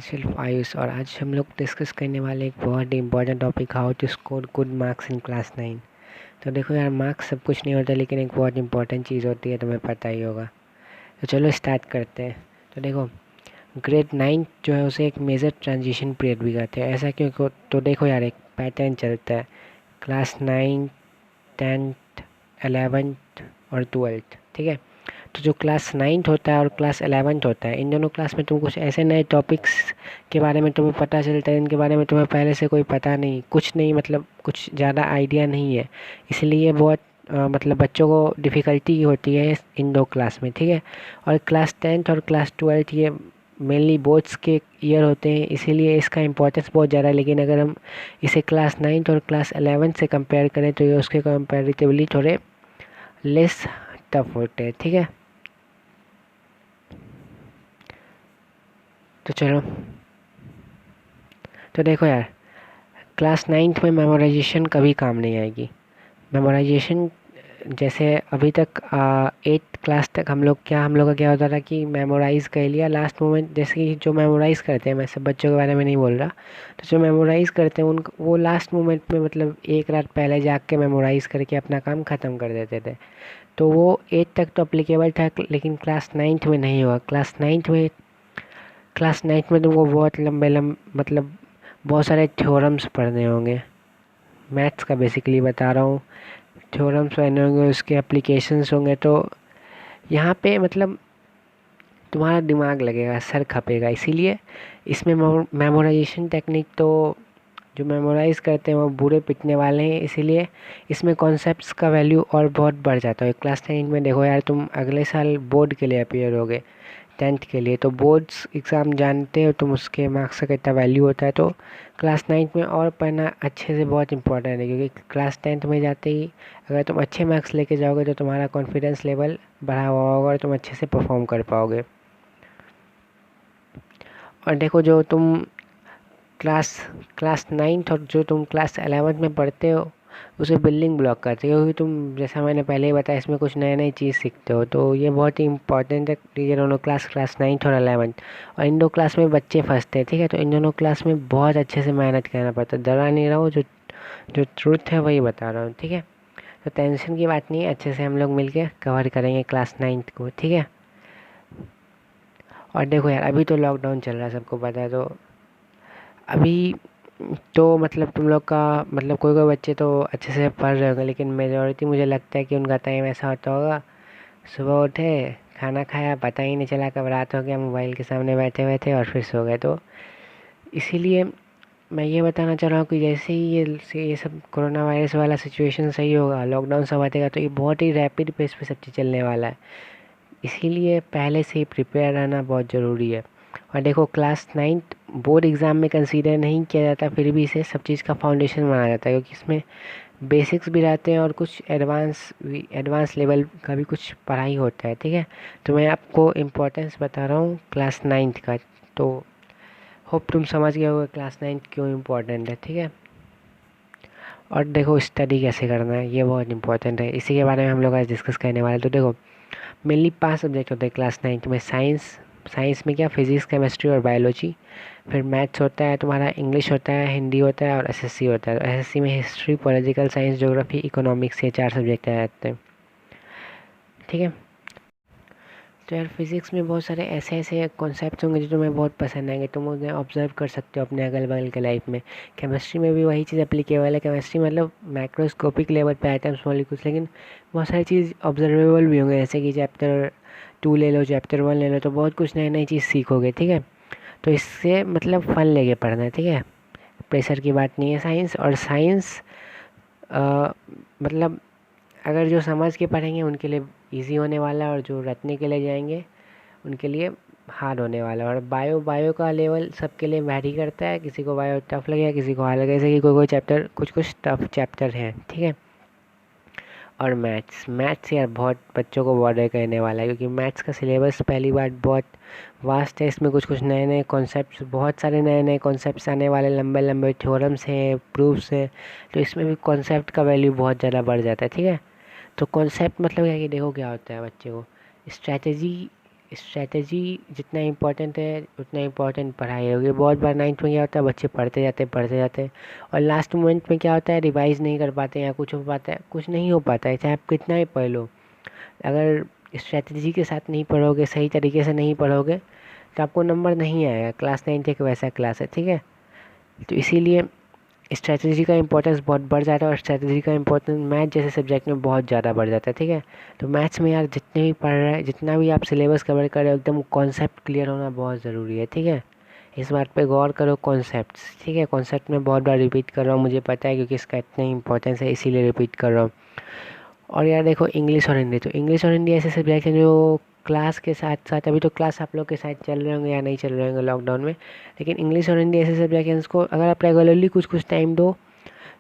सिर्फ आयुष और आज हम लोग डिस्कस करने वाले एक बहुत ही important topic how to score good marks in class 9। तो देखो यार, मार्क्स सब कुछ नहीं होता, लेकिन एक बहुत इंपॉर्टेंट चीज़ होती है, तुम्हें पता ही होगा। तो चलो स्टार्ट करते हैं। तो देखो, ग्रेड 9 जो है उसे एक मेजर ट्रांजिशन पीरियड भी कहते हैं। ऐसा क्यों? तो देखो यार, एक पैटर्न चलता है। क्लास 9, 10th, 11th और 12th, ठीक है। तो जो क्लास 9th होता है और क्लास 11th होता है, इन दोनों क्लास में तुम कुछ ऐसे नए टॉपिक्स के बारे में तुम्हें पता चलता है, इनके बारे में तुम्हें पहले से कोई पता नहीं, कुछ नहीं, मतलब कुछ ज़्यादा आइडिया नहीं है। इसलिए बहुत मतलब बच्चों को डिफ़िकल्टी होती है इन दो क्लास में, ठीक है। और क्लास 10th और क्लास 12th ये मेनली बोर्ड्स के ईयर होते हैं, इसीलिए इसका इम्पोर्टेंस बहुत ज़्यादा है। लेकिन अगर हम इसे क्लास 9th और क्लास 11th से कंपेयर करें तो ये उसके कंपेरेटिवली थोड़े लेस टफ होते हैं, ठीक है। तो चलो, तो देखो यार, क्लास 9th में मेमोराइजेशन कभी काम नहीं आएगी। मेमोराइजेशन जैसे अभी तक 8th क्लास तक हम लोग का क्या होता था कि मेमोराइज़ कर लिया लास्ट मोमेंट। जैसे कि जो मेमोराइज़ करते हैं, मैं सब बच्चों के बारे में नहीं बोल रहा, तो जो मेमोराइज़ करते हैं उन वो लास्ट मोमेंट में, मतलब एक रात पहले जाग के मेमोराइज़ करके अपना काम ख़त्म कर देते थे। तो वो 8th तक तो अप्लीकेबल था, लेकिन क्लास 9th में नहीं हुआ। क्लास 9th में तुमको बहुत मतलब बहुत सारे थ्योरम्स पढ़ने होंगे। मैथ्स का बेसिकली बता रहा हूँ। थ्योरम्स पढ़ने होंगे, उसके एप्लीकेशंस होंगे। तो यहाँ पे मतलब तुम्हारा दिमाग लगेगा, सर खपेगा। इसीलिए इसमें मेमोराइजेशन टेक्निक, तो जो मेमोराइज़ करते हैं वो बुरे पिटने वाले हैं। इसीलिए इसमें कॉन्सेप्ट्स का वैल्यू और बहुत बढ़ जाता है। क्लास 9 में देखो यार, तुम अगले साल बोर्ड के लिए अपियर होगे, 10th के लिए, तो बोर्ड्स एग्ज़ाम जानते हो तुम, उसके मार्क्स का कितना वैल्यू होता है। तो क्लास 9th में और पढ़ना अच्छे से बहुत इंपॉर्टेंट है, क्योंकि क्लास 10th में जाते ही अगर तुम अच्छे मार्क्स लेके जाओगे तो तुम्हारा कॉन्फिडेंस लेवल बढ़ा हुआ होगा और तुम अच्छे से परफॉर्म कर पाओगे। और देखो, जो तुम क्लास क्लास 9th और जो तुम क्लास 11th में पढ़ते हो, उसे बिल्डिंग ब्लॉक करते हो, क्योंकि तुम, जैसा मैंने पहले ही बताया, इसमें कुछ नई नई चीज़ सीखते हो। तो ये बहुत ही इंपॉर्टेंट है, ये दोनों क्लास 9th और 11th। और इन दो क्लास में बच्चे फंसते हैं, ठीक है। तो इन दोनों क्लास में बहुत अच्छे से मेहनत करना पड़ता है। डरा नहीं रहा हूँ, जो जो ट्रुथ है वही बता रहा हूँ, ठीक है। तो टेंशन की बात नहीं है, अच्छे से हम लोग मिलके कवर करेंगे क्लास 9th को, ठीक है। और देखो यार, अभी तो लॉकडाउन चल रहा है, सबको पता है। तो अभी तो मतलब तुम लोग का, मतलब कोई कोई बच्चे तो अच्छे से पढ़ रहे होंगे, लेकिन मेजॉरिटी मुझे लगता है कि उनका टाइम ऐसा होता होगा, सुबह उठे, खाना खाया, पता ही नहीं चला कब रात हो गया, मोबाइल के सामने बैठे हुए थे और फिर सो गए। तो इसीलिए मैं ये बताना चाह रहा हूँ कि जैसे ही ये सब कोरोना वायरस वाला सिचुएशन सही होगा, लॉकडाउन सब हटेगा, तो ये बहुत ही रैपिड पेस पे सब चीज़ चलने वाला है। इसीलिए पहले से ही प्रिपेयर रहना बहुत ज़रूरी है। और देखो, क्लास 9th बोर्ड एग्ज़ाम में कंसीडर नहीं किया जाता, फिर भी इसे सब चीज़ का फाउंडेशन माना जाता है, क्योंकि इसमें बेसिक्स भी रहते हैं और कुछ एडवांस लेवल का भी कुछ पढ़ाई होता है, ठीक है। तो मैं आपको इम्पोर्टेंस बता रहा हूँ क्लास 9th का। तो होप तुम समझ गए होगे क्लास 9th क्यों इम्पोर्टेंट है, ठीक है। और देखो, स्टडी कैसे करना है ये बहुत इंपॉर्टेंट है, इसी के बारे में हम लोग आज डिस्कस करने वाले हैं। तो देखो, मेनली 5 सब्जेक्ट होते हैं क्लास 9th में। साइंस में क्या, फिजिक्स, केमिस्ट्री और बायोलॉजी। फिर मैथ्स होता है तुम्हारा, इंग्लिश होता है, हिंदी होता है और एसएससी होता है। तो एसएससी में history, political science, geography, economics, ये 4 सब्जेक्ट आ जाते हैं, ठीक है। तो यार, फिज़िक्स में बहुत सारे ऐसे ऐसे कॉन्सेप्ट होंगे जो तुम्हें बहुत पसंद आएंगे, तुम उन्हें ऑब्जर्व कर सकते हो अपने अगल बगल के लाइफ में। केमिस्ट्री में भी वही चीज़ एप्लीकेबल है। केमिस्ट्री मतलब मैक्रोस्कोपिक लेवल पे एटम्स, मॉलिक्यूल्स, लेकिन बहुत सारी चीज़ ऑब्जर्वेबल भी होंगे, जैसे कि चैप्टर 2 ले लो, चैप्टर 1 ले लो, तो बहुत कुछ नई नई चीज़ सीखोगे, ठीक है। तो इससे मतलब फ़न लेके पढ़ना है, ठीक है। प्रेशर की बात नहीं है। साइंस मतलब अगर जो समझ के पढ़ेंगे उनके लिए इजी होने वाला है, और जो रटने के लिए जाएंगे उनके लिए हार्ड होने वाला है। और बायो का लेवल सबके लिए वैरी करता है, किसी को बायो टफ लगेगा, किसी को हार्ड लगेगा, जैसे कि कोई चैप्टर कुछ टफ चैप्टर हैं, ठीक है। और मैथ्स यार बहुत बच्चों को बॉर्डर करने वाला है, क्योंकि मैथ्स का सिलेबस पहली बार बहुत वास्ट है। इसमें कुछ नए नए कॉन्सेप्ट्स, बहुत सारे नए नए कॉन्सेप्ट्स आने वाले, लंबे लंबे थ्योरम्स हैं, प्रूफ्स हैं। तो इसमें भी कॉन्सेप्ट का वैल्यू बहुत ज़्यादा बढ़ जाता है, ठीक है। तो कॉन्सेप्ट मतलब क्या कि देखो क्या होता है, बच्चे को स्ट्रैटेजी जितना इम्पोर्टेंट है उतना इम्पोर्टेंट पढ़ाई होगी। बहुत बार 9th में क्या होता है, बच्चे पढ़ते जाते और लास्ट मोमेंट में क्या होता है, रिवाइज नहीं कर पाते या कुछ हो पाता है, कुछ नहीं हो पाता है, चाहे आप कितना ही पढ़ लो। अगर स्ट्रैटेजी के साथ नहीं पढ़ोगे, सही तरीके से नहीं पढ़ोगे, तो आपको नंबर नहीं आएगा। क्लास 9 एक वैसा क्लास है, ठीक है। तो इसीलिए स्ट्रैटेजी का इंपॉर्टेंस बहुत बढ़ जाता है और स्ट्रैटेजी का इंपॉर्टेंस मैथ जैसे सब्जेक्ट में बहुत ज़्यादा बढ़ जाता है, ठीक है। तो मैथ्स में यार जितने भी पढ़ रहे हैं, जितना भी आप सिलेबस कवर कर रहे हो, एकदम कॉन्सेप्ट क्लियर होना बहुत ज़रूरी है, ठीक है। इस बात पे गौर करो, कॉन्सेप्ट्स, ठीक है। कॉन्सेप्ट में बहुत बार रिपीट कर रहा हूँ, मुझे पता है, क्योंकि इसका इतना इंपॉर्टेंस है, इसीलिए रिपीट कर रहा हूँ। और यार देखो, इंग्लिश और हिंदी, तो इंग्लिश और हिंदी ऐसे सब्जेक्ट हैं जो क्लास के साथ साथ, अभी तो क्लास आप लोग के साथ चल रहे होंगे या नहीं चल रहे होंगे लॉकडाउन में, लेकिन इंग्लिश और हिंदी ऐसे सब्जेक्ट हैं जिसको अगर आप रेगुलरली कुछ कुछ टाइम दो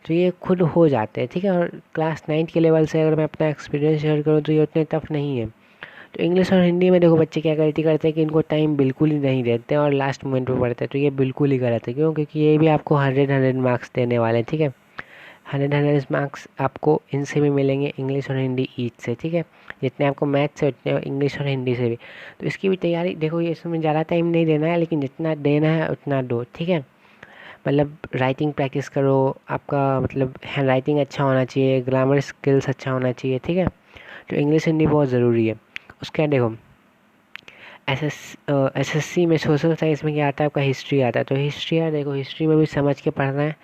तो ये खुद हो जाते हैं, ठीक है। और क्लास 9 के लेवल से अगर मैं अपना एक्सपीरियंस शेयर करूँ तो ये उतने टफ नहीं है। तो इंग्लिश और हिंदी में देखो बच्चे क्या गलती करते हैं कि इनको टाइम बिल्कुल ही नहीं देते हैं और लास्ट मोमेंट पे पढ़ते हैं, तो ये बिल्कुल ही गलत है। क्यों? क्योंकि ये भी आपको 100 मार्क्स देने वाले हैं, ठीक है। 100 मार्क्स आपको इनसे भी मिलेंगे, इंग्लिश और हिंदी ईच से, ठीक है। जितने आपको मैथ से उतने इंग्लिश और हिंदी से भी। तो इसकी भी तैयारी देखो, ये इसमें ज़्यादा टाइम नहीं देना है, लेकिन जितना देना है उतना दो, ठीक है। मतलब राइटिंग प्रैक्टिस करो, आपका मतलब हैंड राइटिंग अच्छा होना चाहिए, ग्रामर स्किल्स अच्छा होना चाहिए, ठीक है। तो इंग्लिश हिंदी बहुत ज़रूरी है। उसके बाद देखो, एसएससी में सोशल साइंस में क्या आता है, आपका हिस्ट्री आता है। तो हिस्ट्री यार देखो, हिस्ट्री में भी समझ के पढ़ना है।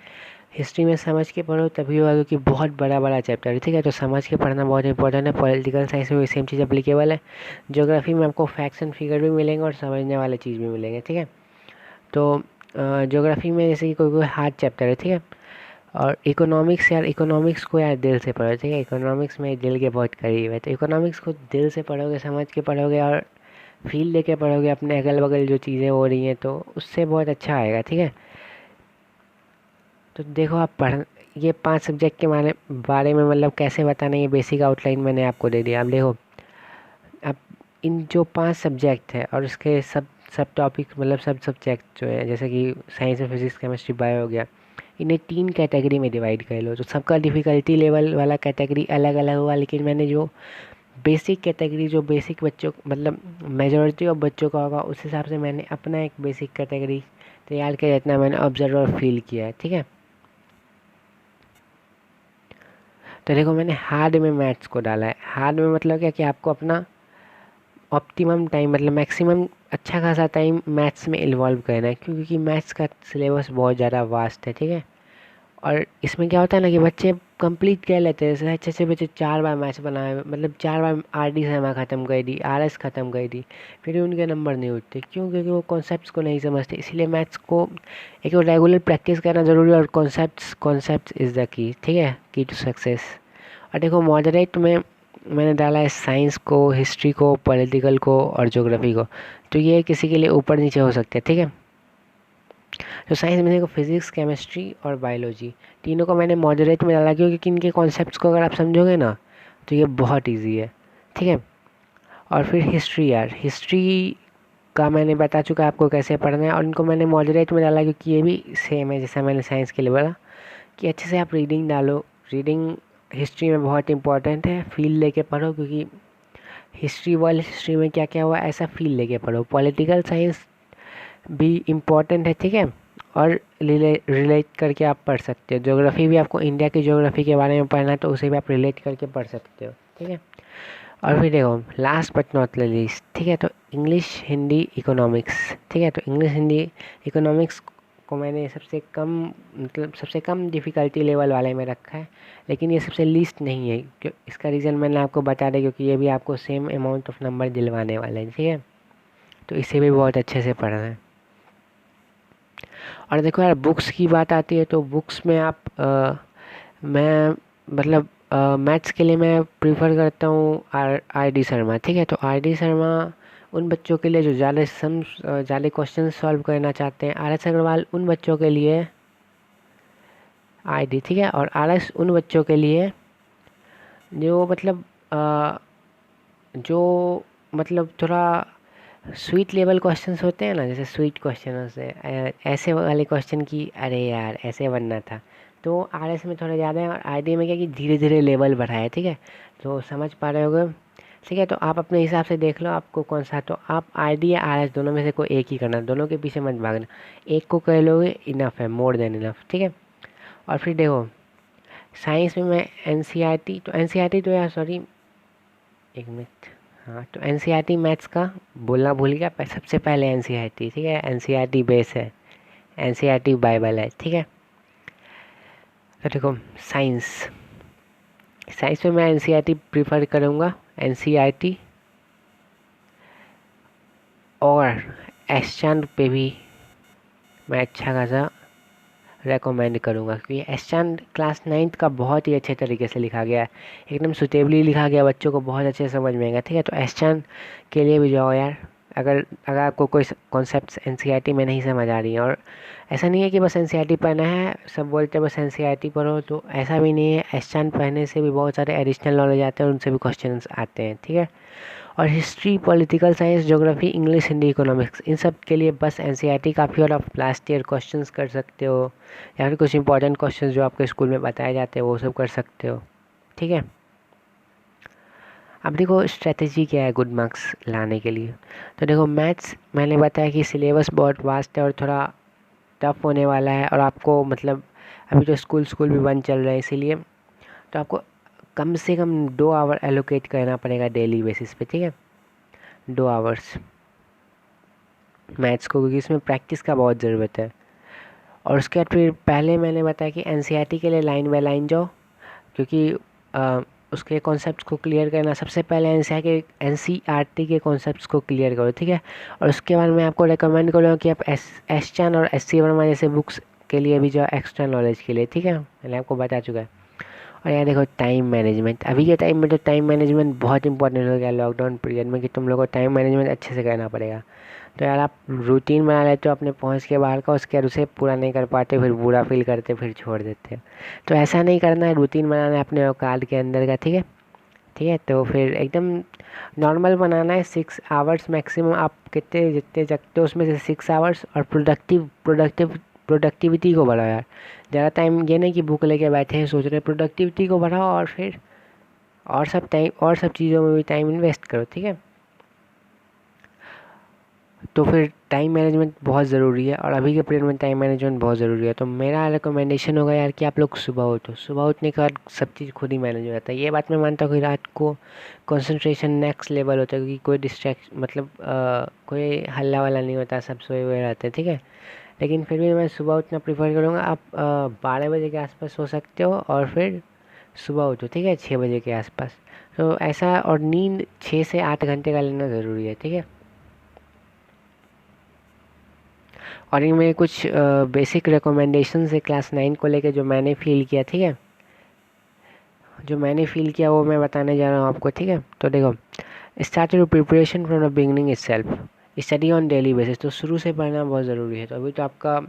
हिस्ट्री में समझ के पढ़ो तभी होगा, क्योंकि बहुत बड़ा बड़ा चैप्टर है, ठीक है। तो समझ के पढ़ना बहुत इंपॉर्टेंट है। पॉलिटिकल साइंस में भी सेम चीज़ अप्लीकेबल है। ज्योग्राफी में आपको फैक्ट्स एंड फिगर भी मिलेंगे और समझने वाले चीज़ भी मिलेंगे, ठीक है। तो ज्योग्राफी में जैसे कि कोई कोई हार्ड चैप्टर है, ठीक है। और इकोनॉमिक्स, यार इकोनॉमिक्स को यार दिल से पढ़ो, ठीक है। इकोनॉमिक्स में दिल के बहुत करीब है, तो इकोनॉमिक्स को दिल से पढ़ोगे, समझ के पढ़ोगे और फील लेके पढ़ोगे अपने अगल बगल जो चीज़ें हो रही हैं, तो उससे बहुत अच्छा आएगा, ठीक है। तो देखो आप पढ़, ये 5 सब्जेक्ट के बारे में मतलब कैसे बताना, ये बेसिक आउटलाइन मैंने आपको दे दिया। अब देखो, अब इन जो 5 सब्जेक्ट है और इसके सब सब टॉपिक, मतलब सब सब्जेक्ट जो है, जैसे कि साइंस में फिजिक्स केमिस्ट्री बायो हो गया, इन्हें 3 कैटेगरी में डिवाइड कर लो। तो सबका डिफ़िकल्टी लेवल वाला कैटेगरी अलग अलग होगा, लेकिन मैंने जो बेसिक कैटेगरी, जो बेसिक बच्चों मतलब मेजॉरिटी ऑफ बच्चों का होगा, उस हिसाब से मैंने अपना एक बेसिक कैटेगरी तैयार किया, जितना मैंने ऑब्जर्व और फील किया है, ठीक है। तो देखो, मैंने हार्ड में मैथ्स को डाला है। हार्ड में मतलब क्या कि आपको अपना ऑप्टिमम टाइम, मतलब मैक्सिमम अच्छा खासा टाइम मैथ्स में इन्वॉल्व करना है, क्योंकि मैथ्स का सिलेबस बहुत ज़्यादा वास्ट है, ठीक है। और इसमें क्या होता है ना कि बच्चे कंप्लीट कर लेते हैं, जैसे अच्छे अच्छे बच्चे 4 बार मैथ्स बनाए, मतलब 4 बार आर डी शर्मा ख़त्म कर दी, आर एस ख़त्म कर दी, फिर भी उनके नंबर नहीं उठते। क्यों? क्योंकि वो कॉन्सेप्ट्स को नहीं समझते। इसलिए मैथ्स को एक रेगुलर प्रैक्टिस करना ज़रूरी है, और कॉन्सेप्ट्स इज़ द की, ठीक है, की टू सक्सेस। और देखो, मॉडरेट में मैंने डाला है साइंस को, हिस्ट्री को, पॉलिटिकल को और ज्योग्राफी को। तो ये किसी के लिए ऊपर नीचे हो सकते हैं, ठीक है। तो साइंस में देखो, फिजिक्स, केमिस्ट्री और बायोलॉजी, तीनों को मैंने मॉडरेट में डाला, क्योंकि इनके कॉन्सेप्ट्स को अगर आप समझोगे ना तो ये बहुत ईजी है, ठीक है। और फिर हिस्ट्री, यार हिस्ट्री का मैंने बता चुका आपको कैसे पढ़ना है, और इनको मैंने मॉडरेट में डाला क्योंकि ये भी सेम है जैसा मैंने साइंस के लिए बोला, कि अच्छे से आप रीडिंग डालो। रीडिंग हिस्ट्री में बहुत इंपॉर्टेंट है, फील लेके पढ़ो, क्योंकि हिस्ट्री, वर्ल्ड हिस्ट्री में क्या क्या हुआ ऐसा फील लेके पढ़ो। पॉलिटिकल साइंस भी इम्पॉर्टेंट है, ठीक है, और रिलेट करके आप पढ़ सकते हो। ज्योग्राफी भी, आपको इंडिया की ज्योग्राफी के बारे में पढ़ना है तो उसे भी आप रिलेट करके पढ़ सकते हो, ठीक है। और फिर देखो, लास्ट बट नॉट लीस्ट, ठीक है, तो इंग्लिश, हिंदी, इकोनॉमिक्स, ठीक है। तो इंग्लिश, हिंदी, इकोनॉमिक्स को मैंने सबसे कम, मतलब सबसे कम डिफ़िकल्टी लेवल वाले में रखा है, लेकिन ये सबसे लीस्ट नहीं है। क्यों? इसका रीज़न मैंने आपको बता दिया, क्योंकि ये भी आपको सेम अमाउंट ऑफ नंबर दिलवाने वाले हैं, ठीक है। तो इसे भी बहुत अच्छे से पढ़ना है। और देखो यार, बुक्स की बात आती है तो बुक्स में आप मैं मतलब मैथ्स के लिए मैं प्रीफर करता हूँ आर डी शर्मा, ठीक है। तो आर डी शर्मा उन बच्चों के लिए जो ज़्यादा क्वेश्चन सॉल्व करना चाहते हैं। आर एस अग्रवाल उन बच्चों के लिए, आई डी, ठीक है। और आर एस उन बच्चों के लिए जो मतलब जो मतलब थोड़ा स्वीट लेवल क्वेश्चंस होते हैं ना, जैसे स्वीट क्वेश्चन होते हैं, ऐसे वाले क्वेश्चन की अरे यार ऐसे बनना था, तो आर एस में थोड़ा ज़्यादा है। और आई डी में क्या कि धीरे धीरे लेवल बढ़ाया है, ठीक है। तो समझ पा रहे होगे, ठीक है। तो आप अपने हिसाब से देख लो आपको कौन सा, तो आप आरडी या आरएस दोनों में से कोई एक ही करना, दोनों के पीछे मत भागना, एक को कर लोगे इनफ है, मोर देन इनफ, ठीक है। और फिर देखो साइंस में मैं एनसीईआरटी, तो एनसीईआरटी तो यार सॉरी एक मिनट, हाँ तो एनसीईआरटी मैथ्स का बोलना भूल गया, सबसे पहले एनसीईआरटी, ठीक है, एनसीईआरटी बेस है, एनसीईआरटी बाइबल है, ठीक है। तो देखो साइंस, साइंस में मैं एनसीईआरटी प्रीफर करूँगा, एनसीईआरटी, और एसचांद पे भी मैं अच्छा खासा रेकमेंड करूँगा, क्योंकि एसचांद क्लास 9th का बहुत ही अच्छे तरीके से लिखा गया है, एकदम सुटेबली लिखा गया, बच्चों को बहुत अच्छे से समझ में आएगा, ठीक है। तो एसचांद के लिए भी जाओ यार, अगर अगर आपको कोई कॉन्सेप्ट एनसीईआरटी में नहीं समझ आ रही है, और ऐसा नहीं है कि बस एनसीईआरटी पढ़ना है, सब बोलते हैं बस एनसीईआरटी पढ़ो, तो ऐसा भी नहीं है, एसचांद पढ़ने से भी बहुत सारे एडिशनल नॉलेज आते हैं, उनसे भी क्वेश्चन आते हैं, ठीक है। और history, political science, geography, English, Hindi, economics, इन सब के लिए बस एनसीईआरटी काफ़ी, और आप लास्ट ईयर क्वेश्चंस कर सकते हो, या फिर कुछ इंपॉर्टेंट क्वेश्चंस जो आपके स्कूल में बताए जाते हैं वो सब कर सकते हो, ठीक है। अब देखो स्ट्रेटेजी क्या है गुड मार्क्स लाने के लिए, तो देखो मैथ्स मैंने बताया कि सिलेबस बहुत वास्ट है और थोड़ा टफ होने वाला है, और आपको मतलब अभी तो स्कूल भी बंद चल रहे हैं, इसीलिए तो आपको कम से कम 2 आवर एलोकेट करना पड़ेगा डेली बेसिस पे, ठीक है, 2 आवर्स मैथ्स को, क्योंकि इसमें प्रैक्टिस का बहुत ज़रूरत है। और उसके बाद फिर पहले मैंने बताया कि एनसीईआरटी के लिए लाइन बाय लाइन जाओ, क्योंकि उसके कॉन्सेप्ट्स को क्लियर करना, सबसे पहले एनसीईआरटी के कॉन्सेप्ट्स को क्लियर करो, ठीक है। और उसके बाद मैं आपको रेकमेंड करूँगा कि आप एसचान और एससी वर्मा जैसे बुक्स के लिए भी जाओ एक्स्ट्रा नॉलेज के लिए, ठीक है, मैंने आपको बता चुका है। और यार देखो टाइम मैनेजमेंट, अभी के टाइम में तो टाइम मैनेजमेंट बहुत इंपॉर्टेंट हो गया लॉकडाउन पीरियड में, कि तुम लोगों को टाइम मैनेजमेंट अच्छे से करना पड़ेगा। तो यार आप रूटीन बना लेते हो अपने पहुंच के बाहर का, उसके बाद उसे पूरा नहीं कर पाते, फिर बुरा फील करते, फिर छोड़ देते हो। तो ऐसा नहीं करना है, रूटीन बनाना है अपने औकात के अंदर का, ठीक है, ठीक है। तो फिर एकदम नॉर्मल बनाना है, 6 आवर्स मैक्सिमम, आप कितने जितने जगते हो उसमें से 6 आवर्स, और प्रोडक्टिविटी को बढ़ाओ यार, ज़्यादा टाइम ये नहीं कि बुक लेके बैठे हैं सोच रहे, प्रोडक्टिविटी को बढ़ाओ, और फिर और सब चीज़ों में भी टाइम इन्वेस्ट करो, ठीक है। तो फिर टाइम मैनेजमेंट बहुत ज़रूरी है, और अभी के पीरियड में टाइम मैनेजमेंट बहुत ज़रूरी है। तो मेरा रिकमेंडेशन होगा यार कि आप लोग सुबह उठो, सुबह उठने के बाद सब चीज़ खुद ही मैनेज हो जाता है। ये बात मैं मानता हूँ कि रात को कंसंट्रेशन नेक्स्ट लेवल होता है, क्योंकि कोई डिस्ट्रैक्ट मतलब कोई हल्ला वाला नहीं होता, सब सोए हुए रहते हैं, ठीक है। लेकिन फिर भी मैं सुबह उठना प्रीफर करूँगा। आप 12 बजे के आसपास सो सकते हो, और फिर सुबह उठो, ठीक है, 6 बजे के आसपास। तो ऐसा, और नींद 6 से 8 घंटे का लेना ज़रूरी है, ठीक है। और इनमें कुछ बेसिक रिकमेंडेशन है क्लास 9 को लेके जो मैंने फील किया, ठीक है, जो मैंने फील किया वो मैं बताने जा रहा हूँ आपको, ठीक है। तो देखो start your preparation from the beginning itself, study on daily basis, तो शुरू से पढ़ना बहुत ज़रूरी है। तो अभी तो आपका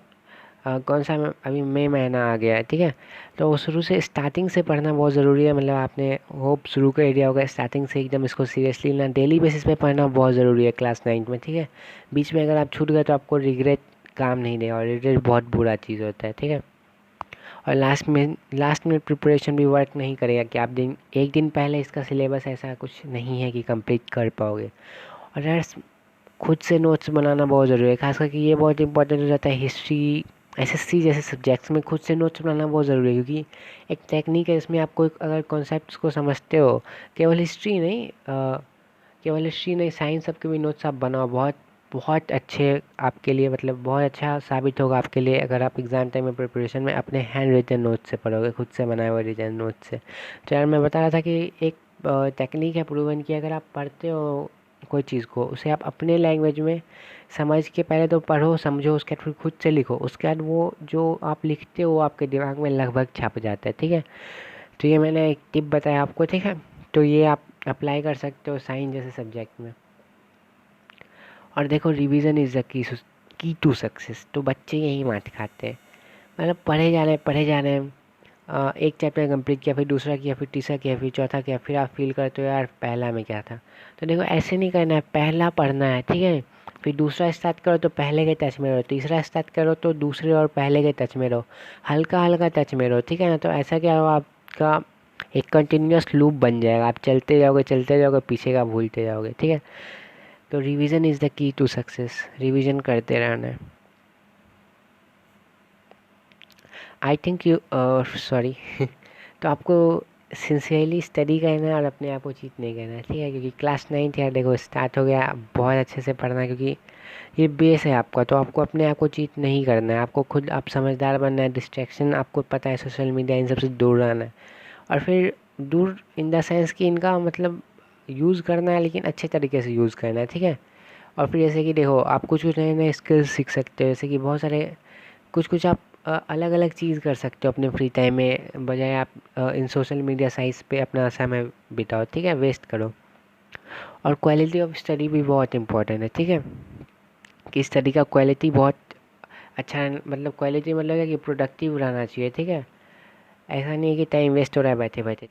कौन सा अभी मई महीना आ गया है, ठीक है, तो वो शुरू से स्टार्टिंग से पढ़ना बहुत ज़रूरी है, मतलब आपने होप शुरू कर दिया होगा, स्टार्टिंग से एकदम इसको सीरियसली लेना, डेली बेसिस पे पढ़ना बहुत ज़रूरी है क्लास 9 में, ठीक है। बीच में अगर आप छूट गए तो आपको रिग्रेट काम नहीं देगा, और रिग्रेट बहुत बुरा चीज़ होता है, ठीक है। और लास्ट में प्रिपरेशन भी वर्क नहीं करेगा, कि आप एक दिन पहले इसका सिलेबस ऐसा कुछ नहीं है कि कंप्लीट कर पाओगे। और यार खुद से नोट्स बनाना बहुत ज़रूरी है, खास करके ये बहुत इंपॉर्टेंट हो जाता है हिस्ट्री, एसएससी जैसे सब्जेक्ट्स में खुद से नोट्स बनाना बहुत ज़रूरी है, क्योंकि एक टेक्निक है इसमें, आपको अगर कॉन्सेप्ट्स को समझते हो, केवल हिस्ट्री नहीं साइंस सबके भी नोट्स आप बनाओ, बहुत बहुत अच्छे आपके लिए, मतलब बहुत अच्छा साबित होगा आपके लिए, अगर आप एग्ज़ाम टाइम में प्रिपरेशन में अपने हैंड रिटन नोट से पढ़ोगे, खुद से बनाए हुए रिटन नोट से। तो यार मैं बता रहा था कि एक टेक्निक है प्रूवन की, अगर आप पढ़ते हो कोई चीज़ को, उसे आप अपने लैंग्वेज में समझ के पहले तो पढ़ो समझो, उसके बाद फिर खुद से लिखो, उसके बाद वो जो आप लिखते हो वो आपके दिमाग में लगभग छप जाता है, ठीक है। तो ये मैंने एक टिप बताया आपको, ठीक है, तो ये आप अप्लाई कर सकते हो साइंस जैसे सब्जेक्ट में। और देखो revision is the key to success, तो बच्चे यही मात खाते हैं, मतलब पढ़े जा रहे हैं, एक चैप्टर कंप्लीट किया, फिर दूसरा किया, फिर तीसरा किया, फिर चौथा किया, फिर आप फील करते हो यार पहला में क्या था। तो देखो ऐसे नहीं करना है, पहला पढ़ना है, ठीक है, फिर दूसरा स्टार्ट करो तो पहले के टच में रहो, तीसरा स्टार्ट करो तो दूसरे और पहले के टच में रहो, हल्का हल्का टच में रहो, ठीक है ना। तो ऐसा क्या हो आपका एक कंटिन्यूअस लूप बन जाएगा, आप चलते जाओगे, पीछे का भूलते जाओगे, ठीक है। तो revision is the key to success, revision करते रहना है। आई थिंक यू सॉरी तो आपको सिंसियरली स्टडी करना है और अपने आप को चीट नहीं करना है, ठीक है। क्योंकि क्लास 9 यार देखो स्टार्ट हो गया, बहुत अच्छे से पढ़ना है, क्योंकि ये बेस है आपका। तो आपको अपने आप को चीट नहीं करना है, आपको खुद आप समझदार बनना है। डिस्ट्रैक्शन आपको पता है, सोशल मीडिया इन सबसे दूर रहना है। और फिर दूर इन द सेंस कि इनका मतलब यूज़ करना है, लेकिन अच्छे तरीके से यूज़ करना है, ठीक है। और फिर जैसे कि देखो आप कुछ कुछ नए नए स्किल्स सीख सकते हो, जैसे कि बहुत सारे कुछ कुछ आप अलग अलग चीज़ कर सकते हो अपने फ्री टाइम में, बजाय आप इन सोशल मीडिया साइट्स पे अपना समय बिताओ, ठीक है, वेस्ट करो। और क्वालिटी ऑफ स्टडी भी बहुत इंपॉर्टेंट है, ठीक है। कि स्टडी का क्वालिटी बहुत अच्छा, मतलब क्वालिटी मतलब है कि प्रोडक्टिव रहना चाहिए, ठीक है। ऐसा नहीं है कि टाइम वेस्ट हो रहा है बैठे बैठे।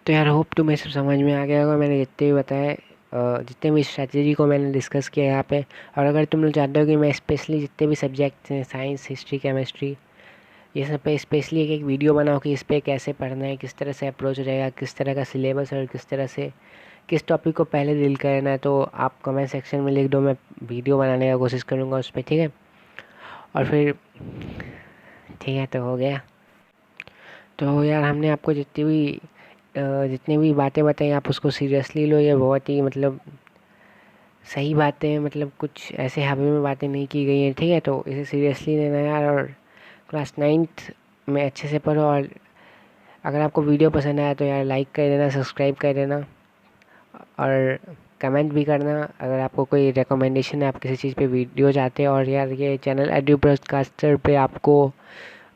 तो यार होप तुम्हें सब समझ में आ गया होगा, मैंने जितने भी बताए, जितने भी स्ट्रैटेजी को मैंने डिस्कस किया यहाँ पे। और अगर तुम लोग चाहते हो कि मैं स्पेशली जितने भी सब्जेक्ट हैं, साइंस, हिस्ट्री, केमिस्ट्री, ये सब पे स्पेशली एक एक वीडियो बनाओ कि इस पे कैसे पढ़ना है, किस तरह से अप्रोच रहेगा, किस तरह का सिलेबस, और किस तरह से किस टॉपिक को पहले डील करना है, तो आप कमेंट सेक्शन में लिख दो, मैं वीडियो बनाने का कोशिश करूँगा उस पर, ठीक है। और फिर ठीक है, तो हो गया। तो यार हमने आपको जितनी भी बातें बताई, आप उसको सीरियसली लो। ये बहुत ही मतलब सही बातें हैं, मतलब कुछ ऐसे हवा में बातें नहीं की गई हैं, ठीक है। तो इसे सीरियसली लेना यार, और क्लास 9th में अच्छे से पढ़ो। और अगर आपको वीडियो पसंद आया तो यार लाइक कर देना, सब्सक्राइब कर देना, और कमेंट भी करना अगर आपको कोई रिकमेंडेशन है, आप किसी चीज़ पे वीडियो चाहते हैं। और यार ये चैनल एडू ब्रॉडकास्टर पे आपको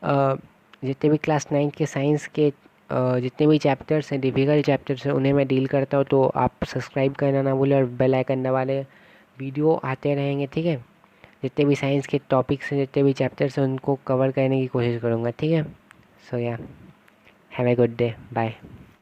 अ, जितने भी क्लास 9th के साइंस के जितने भी चैप्टर्स हैं, डिफ़िकल्ट चैप्टर्स हैं, उन्हें मैं डील करता हूँ। तो आप सब्सक्राइब करना ना भूलें, और बेल आइकन दबा लें, वीडियो आते रहेंगे, ठीक है। जितने भी साइंस के टॉपिक्स हैं, जितने भी चैप्टर्स हैं, उनको कवर करने की कोशिश करूँगा, ठीक है। So ya have a good day, bye.